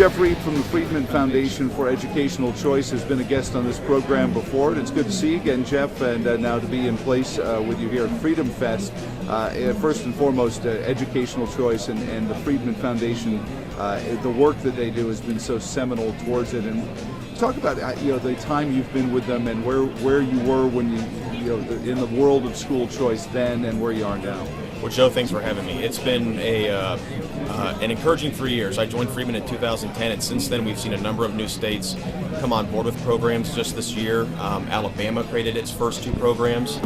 Jeff Reed from the Friedman Foundation for Educational Choice has been a guest on this program before, and it's good to see you again, Jeff, and now to be in place with you here at Freedom Fest. First and foremost, educational choice and the Friedman Foundation, the work that they do has been so seminal towards it. And talk about the time you've been with them and where you were when you in the world of school choice then and where you are now. Well, Joe, thanks for having me. It's been an encouraging 3 years. I joined Friedman in 2010, and since then we've seen a number of new states come on board with programs. Just this year, Alabama created its first 2 programs.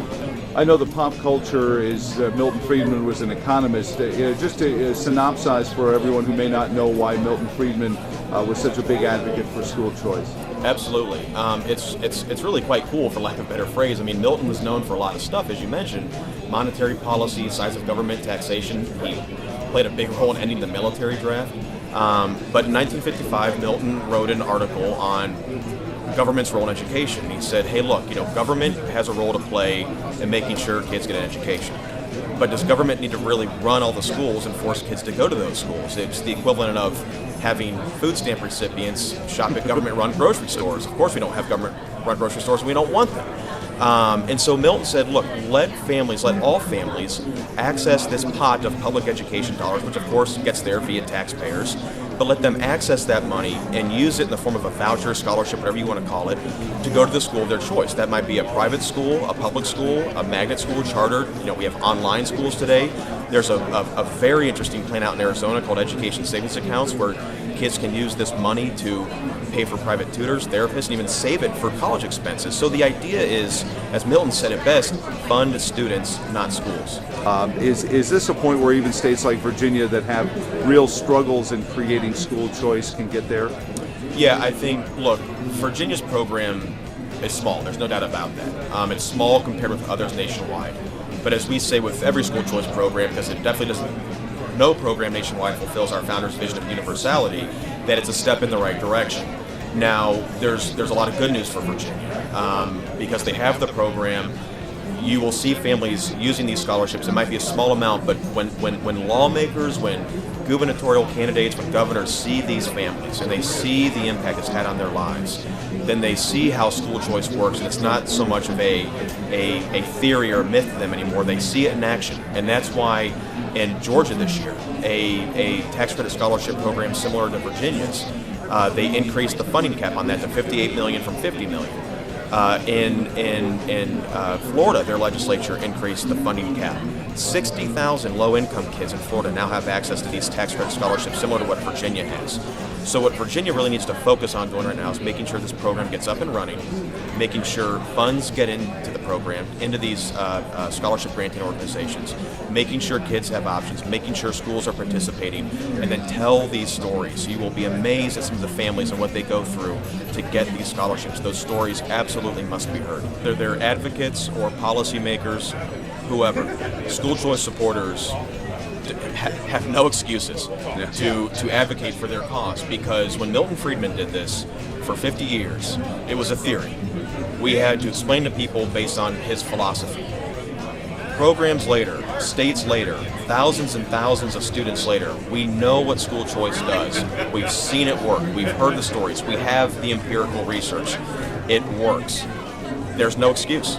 I know the pop culture is Milton Friedman was an economist. Just to synopsize for everyone who may not know why Milton Friedman was such a big advocate for school choice. Absolutely. It's really quite cool, for lack of a better phrase. I mean, Milton was known for a lot of stuff, as you mentioned. Monetary policy, size of government, taxation. He played a big role in ending the military draft. But in 1955, Milton wrote an article on government's role in education. He said, hey, look, government has a role to play in making sure kids get an education. But does government need to really run all the schools and force kids to go to those schools? It's the equivalent of having food stamp recipients shop at government-run grocery stores. Of course we don't have government-run grocery stores, and we don't want them. And so Milton said, look, let all families access this pot of public education dollars, which of course gets there via taxpayers, but let them access that money and use it in the form of a voucher, scholarship, whatever you want to call it, to go to the school of their choice. That might be a private school, a public school, a magnet school, chartered. We have online schools today. There's a very interesting plan out in Arizona called Education Savings Accounts, where kids can use this money to pay for private tutors, therapists, and even save it for college expenses. So the idea is, as Milton said it best, fund students, not schools. Is this a point where even states like Virginia that have real struggles in creating school choice can get there? Yeah, I think, look, Virginia's program is small. There's no doubt about that. It's small compared with others nationwide. But as we say with every school choice program, because it definitely doesn't, no program nationwide fulfills our founder's vision of universality, that it's a step in the right direction. Now, there's a lot of good news for Virginia because they have the program. You will see families using these scholarships. It might be a small amount, but when lawmakers, when gubernatorial candidates, when governors see these families and they see the impact it's had on their lives, then they see how school choice works, and it's not so much of a theory or a myth to them anymore. They see it in action, and that's why in Georgia this year, a tax credit scholarship program similar to Virginia's, they increased the funding cap on that to $58 million from $50 million. In Florida, their legislature increased the funding cap. 60,000 low-income kids in Florida now have access to these tax credit scholarships, similar to what Virginia has. So what Virginia really needs to focus on doing right now is making sure this program gets up and running, making sure funds get into the program, into these scholarship granting organizations, making sure kids have options, making sure schools are participating, and then tell these stories. You will be amazed at some of the families and what they go through to get these scholarships. Those stories absolutely must be heard. They're advocates or policymakers, whoever, school choice supporters have no excuses to advocate for their cause, because when Milton Friedman did this for 50 years, it was a theory. We had to explain to people based on his philosophy. Programs later, states later, thousands and thousands of students later, we know what school choice does. We've seen it work. We've heard the stories. We have the empirical research. It works. There's no excuse.